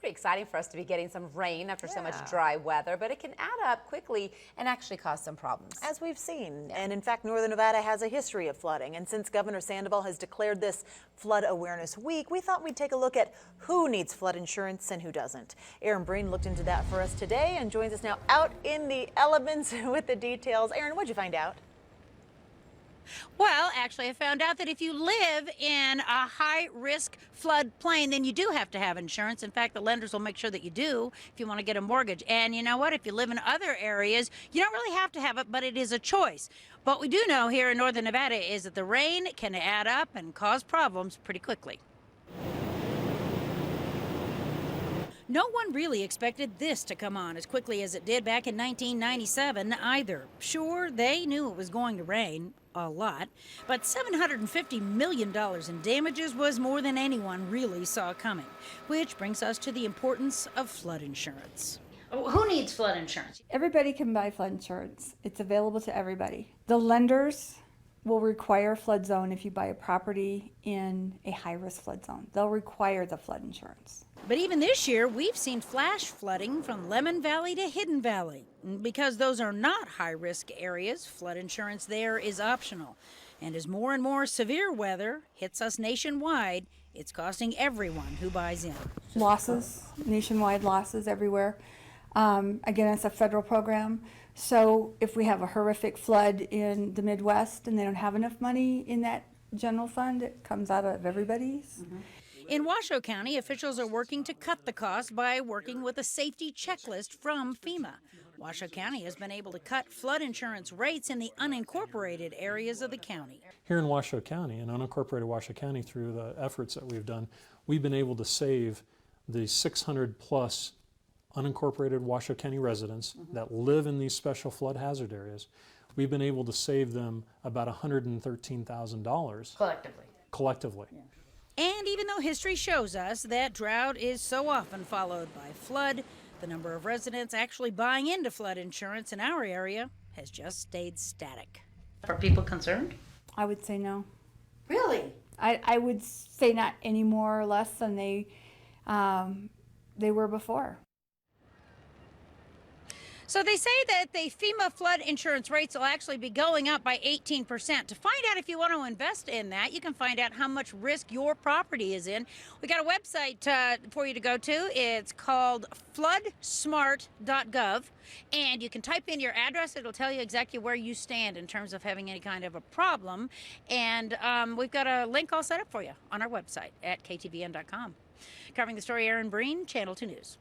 Pretty exciting for us to be getting some rain after so much Yeah. dry weather, but it can add up quickly and actually cause some problems. As we've seen. And in fact, Northern Nevada has a history of flooding. And since Governor Sandoval has declared this Flood Awareness Week, we thought we'd take a look at who needs flood insurance and who doesn't. Aaron Breen looked into that for us today and joins us now out in the elements with the details. Aaron, what'd you find out? Well, actually, I found out that if you live in a high-risk floodplain, then you do have to have insurance. In fact, the lenders will make sure that you do if you want to get a mortgage. And you know what? If you live in other areas, you don't really have to have it, but it is a choice. What we do know here in Northern Nevada is that the rain can add up and cause problems pretty quickly. No one really expected this to come on as quickly as it did back in 1997 either. Sure, they knew it was going to rain a lot, but $750 million in damages was more than anyone really saw coming, which brings us to the importance of flood insurance. Who needs flood insurance? Everybody can buy flood insurance. It's available to everybody. The lenders will require flood zone if you buy a property in a high-risk flood zone. They'll require the flood insurance. But even this year, we've seen flash flooding from Lemon Valley to Hidden Valley. Because those are not high-risk areas, flood insurance there is optional. And as more and more severe weather hits us nationwide, it's costing everyone who buys in. Losses, nationwide losses everywhere. Again, it's a federal program. So if we have a horrific flood in the Midwest and they don't have enough money in that general fund, it comes out of everybody's. Mm-hmm. In Washoe County, officials are working to cut the cost by working with a safety checklist from FEMA. Washoe County has been able to cut flood insurance rates in the unincorporated areas of the county. Here in Washoe County, in unincorporated Washoe County, through the efforts that we've done, we've been able to save the 600 plus unincorporated Washoe County residents that live in these special flood hazard areas. We've been able to save them about $113,000 collectively. Yeah. And even though history shows us that drought is so often followed by flood, the number of residents actually buying into flood insurance in our area has just stayed static. Are people concerned? I would say no. Really? I would say not any more or less than they were before. So they say that the FEMA flood insurance rates will actually be going up by 18%. To find out if you want to invest in that, you can find out how much risk your property is in. We got a website for you to go to. It's called floodsmart.gov, and you can type in your address. It'll tell you exactly where you stand in terms of having any kind of a problem. And we've got a link all set up for you on our website at KTVN.com. Covering the story, Aaron Breen, Channel 2 News.